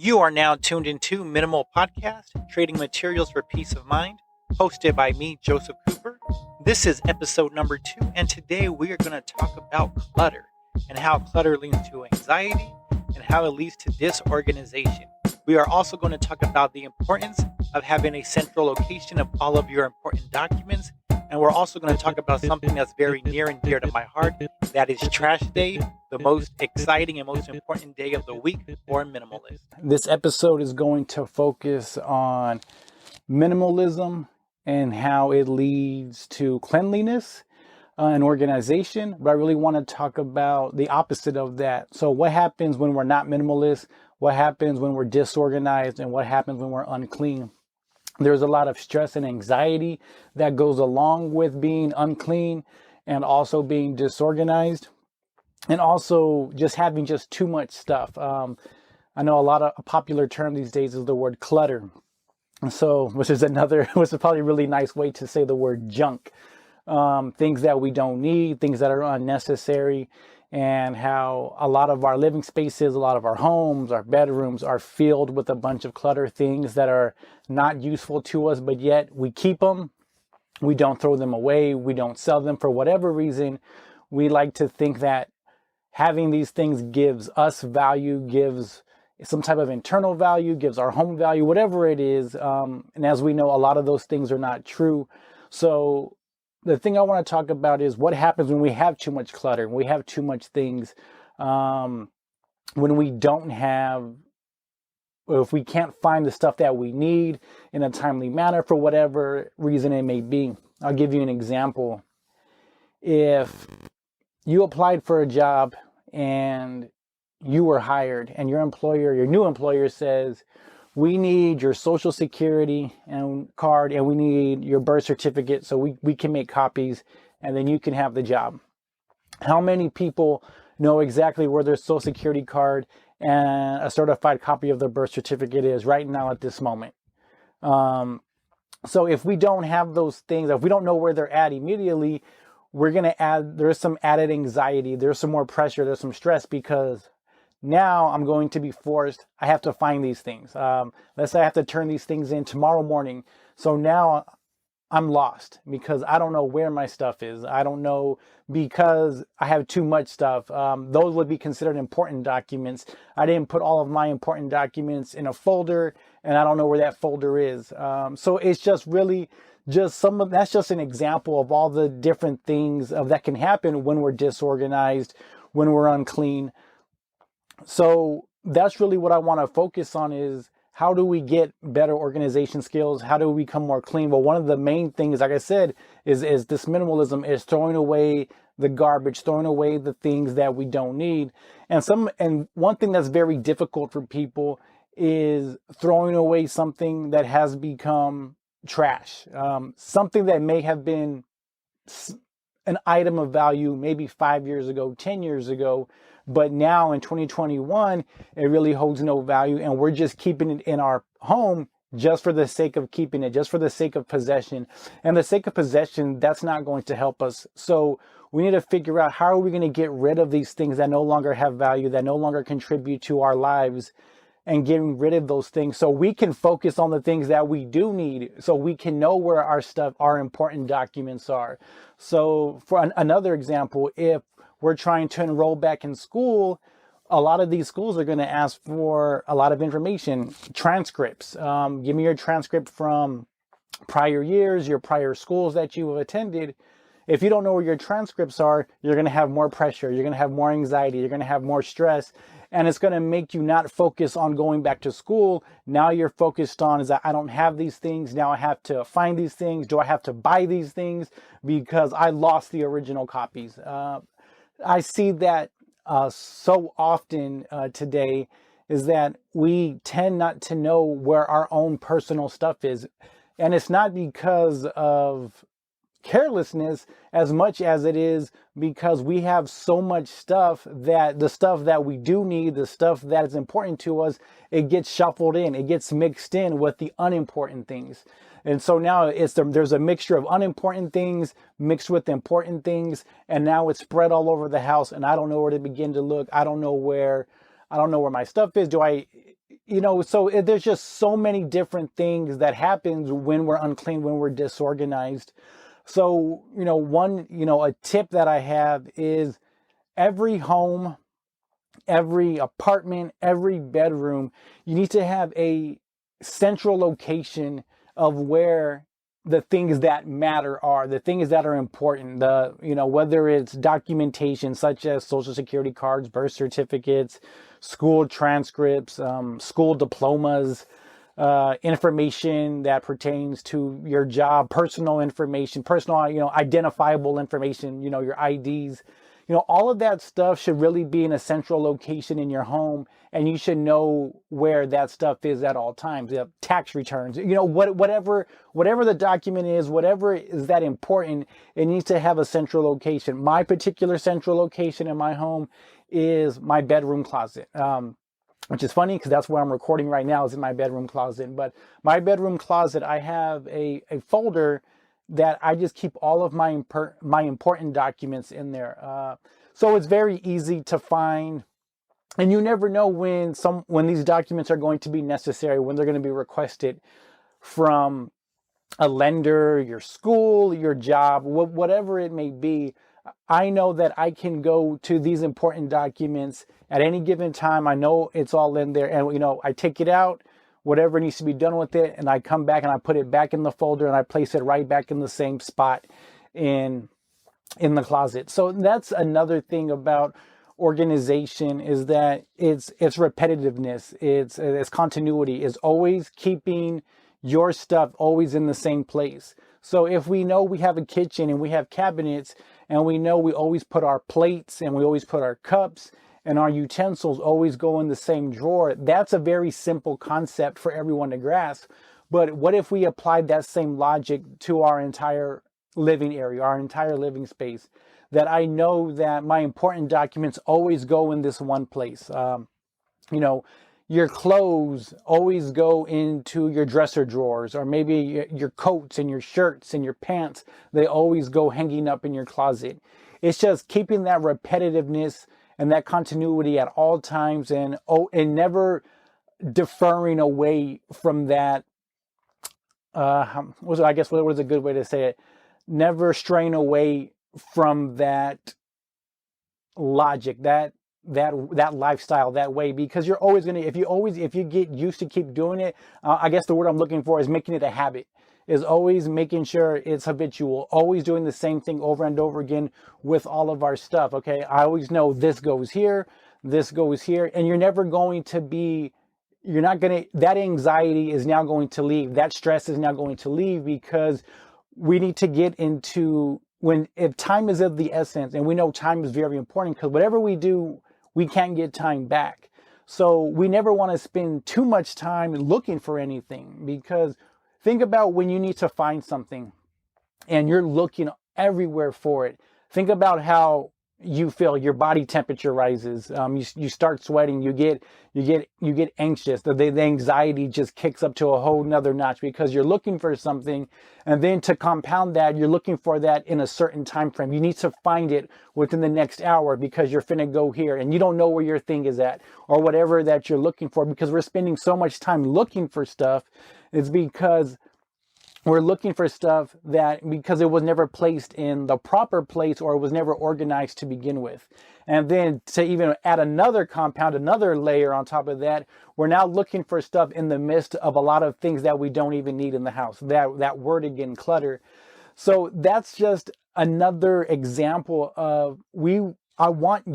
You are now tuned into Minimal Podcast, Trading Materials for Peace of Mind, hosted by me, Joseph Cooper. This is episode number 2, and today we are going to talk about clutter and how clutter leads to anxiety and how it leads to disorganization. We are also going to talk about the importance of having a central location of all of your important documents, and we're also going to talk about something that's very near and dear to my heart. That is Trash Day, the most exciting and most important day of the week for minimalists. This episode is going to focus on minimalism and how it leads to cleanliness and organization. But I really want to talk about the opposite of that. So what happens when we're not minimalist? What happens when we're disorganized? And what happens when we're unclean? There's a lot of stress and anxiety that goes along with being unclean and also being disorganized, and also just having just too much stuff. I know a popular term these days is the word clutter. So, which is probably a really nice way to say the word junk. Things that we don't need, things that are unnecessary, and how a lot of our living spaces, a lot of our homes, our bedrooms are filled with a bunch of clutter, things that are not useful to us, but yet we keep them. We don't throw them away. We don't sell them for whatever reason. We like to think that having these things gives us value, gives some type of internal value, gives our home value, whatever it is. And as we know, a lot of those things are not true. So the thing I want to talk about is what happens when we have too much clutter, when we have too much things, when we don't have, or if we can't find the stuff that we need in a timely manner for whatever reason it may be. I'll give you an example. If you applied for a job and you were hired and your new employer says, we need your social security and card and we need your birth certificate so we can make copies and then you can have the job. How many people know exactly where their social security card and a certified copy of their birth certificate is right now at this moment? So if we don't have those things, if we don't know where they're at immediately, there's some added anxiety, there's some more pressure, there's some stress, because now I'm going to be forced, I have to find these things. Let's say I have to turn these things in tomorrow morning. So now I'm lost because I don't know where my stuff is. I don't know because I have too much stuff. Those would be considered important documents. I didn't put all of my important documents in a folder and I don't know where that folder is. So it's just really that's just an example of all the different things that can happen when we're disorganized, when we're unclean. So that's really what I want to focus on, is how do we get better organization skills? How do we become more clean? Well, one of the main things, like I said, is this minimalism, is throwing away the garbage, throwing away the things that we don't need. And one thing that's very difficult for people is throwing away something that has become trash. Something that may have been an item of value maybe 5 years ago, 10 years ago, but now in 2021, it really holds no value, and we're just keeping it in our home just for the sake of keeping it, just for the sake of possession. And the sake of possession, that's not going to help us. So we need to figure out, how are we going to get rid of these things that no longer have value, that no longer contribute to our lives, and getting rid of those things so we can focus on the things that we do need, so we can know where our important documents are. So for another example, if we're trying to enroll back in school, a lot of these schools are going to ask for a lot of information, transcripts. Give me your transcript from prior years, your prior schools that you have attended. If you don't know where your transcripts are, you're going to have more pressure, you're going to have more anxiety, you're going to have more stress, and it's going to make you not focus on going back to school. Now you're focused on, is that I don't have these things, now I have to find these things. Do I have to buy these things because I lost the original copies? I see that so often today, is that we tend not to know where our own personal stuff is. And it's not because of carelessness as much as it is because we have so much stuff that the stuff that we do need, the stuff that is important to us, it gets shuffled in, it gets mixed in with the unimportant things. And so now there's a mixture of unimportant things mixed with important things, and now it's spread all over the house, and I don't know where to begin to look. I don't know where my stuff is. so there's just so many different things that happens when we're unclean, when we're disorganized. So, a tip that I have is every home, every apartment, every bedroom, you need to have a central location of where the things that matter are, the things that are important, whether it's documentation such as social security cards, birth certificates, school transcripts, school diplomas, information that pertains to your job, personal information, personal, identifiable information, your IDs. All of that stuff should really be in a central location in your home, and you should know where that stuff is at all times. Tax returns, whatever the document is, whatever is that important, it needs to have a central location. My particular central location in my home is my bedroom closet. Which is funny because that's where I'm recording right now, is in my bedroom closet. But my bedroom closet, I have a folder that I just keep all of my important documents in there. So it's very easy to find, and you never know when these documents are going to be necessary, when they're going to be requested from a lender, your school, your job, whatever it may be. I know that I can go to these important documents at any given time. I know it's all in there, and I take it out, whatever needs to be done with it, and I come back and I put it back in the folder and I place it right back in the same spot in the closet. So that's another thing about organization, is that it's repetitiveness, it's continuity, is always keeping your stuff always in the same place. So if we know we have a kitchen and we have cabinets, and we know we always put our plates and we always put our cups and our utensils always go in the same drawer, that's a very simple concept for everyone to grasp. But what if we applied that same logic to our entire living area, our entire living space? That I know that my important documents always go in this one place. Your clothes always go into your dresser drawers, or maybe your coats and your shirts and your pants, they always go hanging up in your closet. It's just keeping that repetitiveness and that continuity at all times, and never deferring away from that. What was a good way to say it? Never straying away from that logic, that lifestyle, that way, because you're always going to, if you get used to keep doing it, I guess the word I'm looking for is making it a habit, is always making sure it's habitual, always doing the same thing over and over again with all of our stuff. Okay, I always know this goes here, and you're never going to be, that anxiety is now going to leave, that stress is now going to leave, because we need to get into, if time is of the essence, and we know time is very important, because whatever we do, we can't get time back. So we never want to spend too much time looking for anything, because think about when you need to find something and you're looking everywhere for it. Think about how you feel. Your body temperature rises. You start sweating. You get anxious. The anxiety just kicks up to a whole nother notch, because you're looking for something, and then to compound that, you're looking for that in a certain time frame. You need to find it within the next hour, because you're finna go here and you don't know where your thing is at, or whatever that you're looking for. Because we're spending so much time looking for stuff, it's because we're looking for stuff because it was never placed in the proper place, or it was never organized to begin with. And then to even add another compound, another layer on top of that, we're now looking for stuff in the midst of a lot of things that we don't even need in the house. That word again, clutter. So that's just another example of I want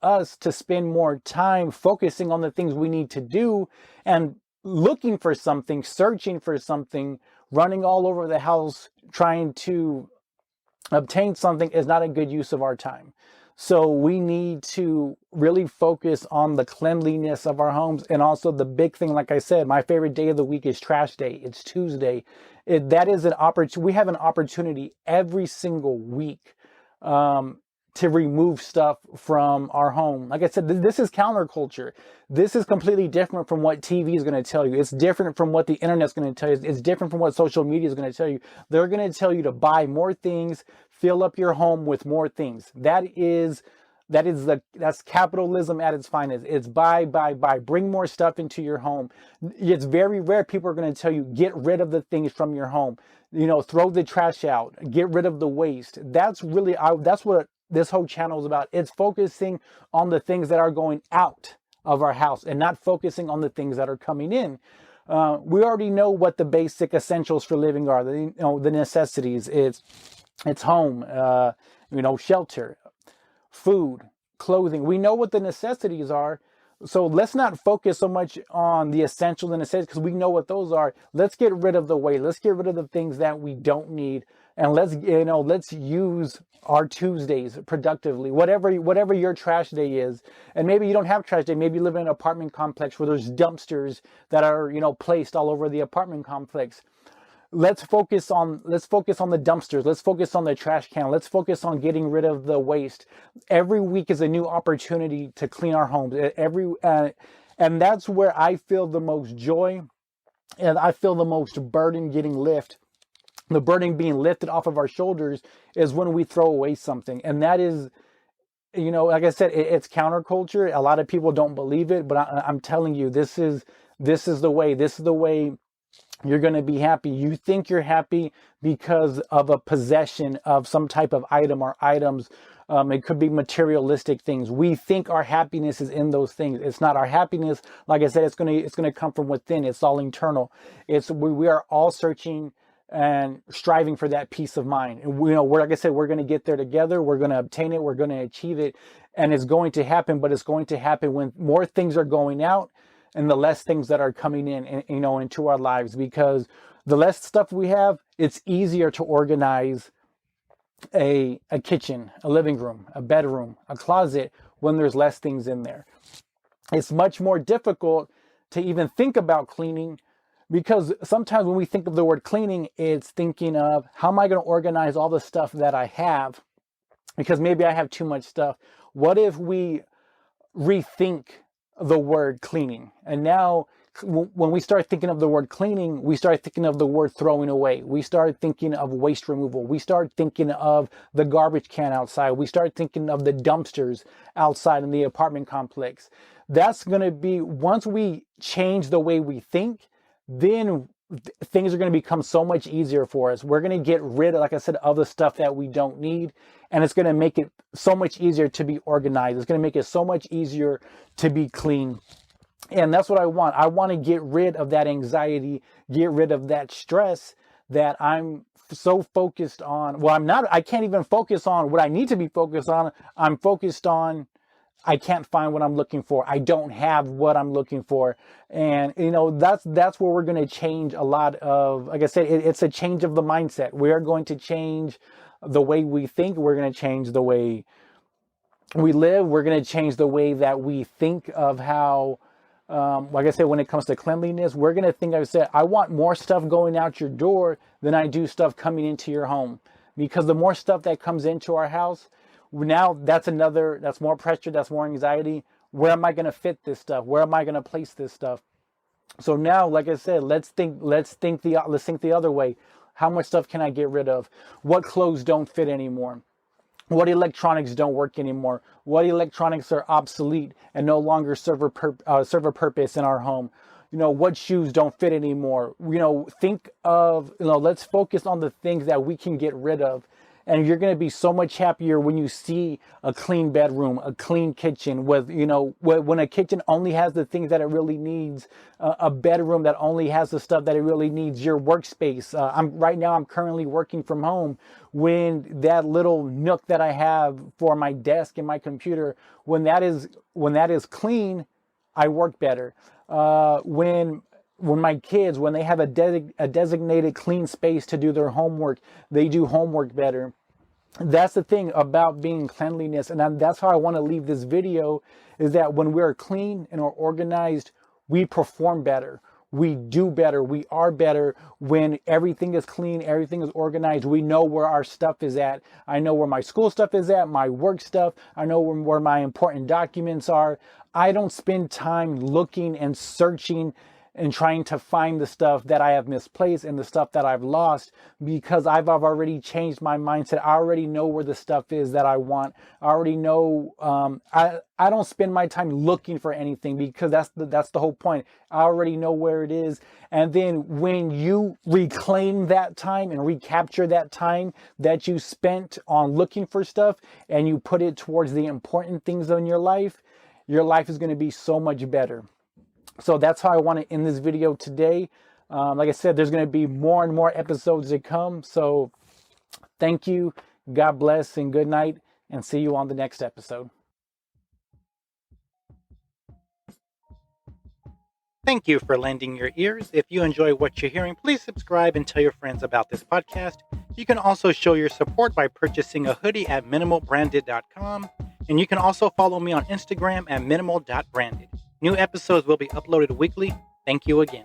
us to spend more time focusing on the things we need to do, and looking for something, searching for something, running all over the house trying to obtain something is not a good use of our time. So we need to really focus on the cleanliness of our homes. And also the big thing, like I said, my favorite day of the week is trash day. It's Tuesday. That is an opportunity. We have an opportunity every single week to remove stuff from our home. Like I said, this is counterculture. This is completely different from what TV is going to tell you. It's different from what the internet's going to tell you. It's different from what social media is going to tell you. They're going to tell you to buy more things, fill up your home with more things. That is That's capitalism at its finest. It's buy, buy, buy. Bring more stuff into your home. It's very rare people are going to tell you, get rid of the things from your home. Throw the trash out. Get rid of the waste. That's what this whole channel is about. It's focusing on the things that are going out of our house and not focusing on the things that are coming in. We already know what the basic essentials for living are. The necessities. It's home, shelter, food, clothing. We know what the necessities are. So let's not focus so much on the essentials and necessities because we know what those are. Let's get rid of the waste. Let's get rid of the things that we don't need. And let's use our Tuesdays productively, whatever your trash day is. And maybe you don't have trash day. Maybe you live in an apartment complex where there's dumpsters that are, placed all over the apartment complex. Let's focus on the dumpsters. Let's focus on the trash can. Let's focus on getting rid of the waste. Every week is a new opportunity to clean our homes. And that's where I feel the most joy, and I feel the most burden getting lifted. The burden being lifted off of our shoulders is when we throw away something, and that is, like I said, it's counterculture. A lot of people don't believe it, but I'm telling you, this is the way. This is the way. You're going to be happy. You think you're happy because of a possession of some type of item or items. It could be materialistic things. We think our happiness is in those things. It's not. Our happiness, like I said, it's going to come from within. It's all internal. We are all searching and striving for that peace of mind. And like I said, we're going to get there together. We're going to obtain it. We're going to achieve it, and it's going to happen. But it's going to happen when more things are going out and the less things that are coming in, into our lives. Because the less stuff we have, it's easier to organize a kitchen, a living room, a bedroom, a closet when there's less things in there. It's much more difficult to even think about cleaning, because sometimes when we think of the word cleaning, it's thinking of, how am I going to organize all the stuff that I have? Because maybe I have too much stuff. What if we rethink the word cleaning? And now when we start thinking of the word cleaning, we start thinking of the word throwing away. We start thinking of waste removal. We start thinking of the garbage can outside. We start thinking of the dumpsters outside in the apartment complex. That's going to be, once we change the way we think, then things are going to become so much easier for us. We're going to get rid of, like I said, of the stuff that we don't need. And it's going to make it so much easier to be organized. It's going to make it so much easier to be clean. And that's what I want. I want to get rid of that anxiety, get rid of that stress that I'm so focused on. Well, I can't even focus on what I need to be focused on. I'm focused on, I can't find what I'm looking for. I don't have what I'm looking for. And, that's where we're going to change a lot of, like I said, it's a change of the mindset. We are going to change the way we think. We're going to change the way we live. We're going to change the way that we think of how, like I said, when it comes to cleanliness, we're going to think, like I said, I want more stuff going out your door than I do stuff coming into your home. Because the more stuff that comes into our house, now that's more pressure, that's more anxiety. Where am I going to fit this stuff? Where am I going to place this stuff? So now, like I said, let's think the other way. How much stuff can I get rid of? What clothes don't fit anymore? What electronics don't work anymore? What electronics are obsolete and no longer serve a purpose in our home? What shoes don't fit anymore? Think of, let's focus on the things that we can get rid of. And you're going to be so much happier when you see a clean bedroom, a clean kitchen with, when a kitchen only has the things that it really needs, a bedroom that only has the stuff that it really needs, your workspace. Right now I'm currently working from home. When that little nook that I have for my desk and my computer, when that is clean, I work better. When my kids, when they have a designated clean space to do their homework, they do homework better. That's the thing about being cleanliness. And that's how I want to leave this video, is that when we're clean and we're organized, we perform better. We do better. We are better when everything is clean, everything is organized. We know where our stuff is at. I know where my school stuff is at, my work stuff. I know where my important documents are. I don't spend time looking and searching and trying to find the stuff that I have misplaced and the stuff that I've lost, because I've already changed my mindset. I already know where the stuff is that I want. I already know. I don't spend my time looking for anything, because that's the whole point. I already know where it is. And then when you reclaim that time and recapture that time that you spent on looking for stuff, and you put it towards the important things in your life is going to be so much better. So that's how I want to end this video today. Like I said, there's going to be more and more episodes to come. So thank you. God bless and good night, and see you on the next episode. Thank you for lending your ears. If you enjoy what you're hearing, please subscribe and tell your friends about this podcast. You can also show your support by purchasing a hoodie at minimalbranded.com. And you can also follow me on Instagram at minimal.branded. New episodes will be uploaded weekly. Thank you again.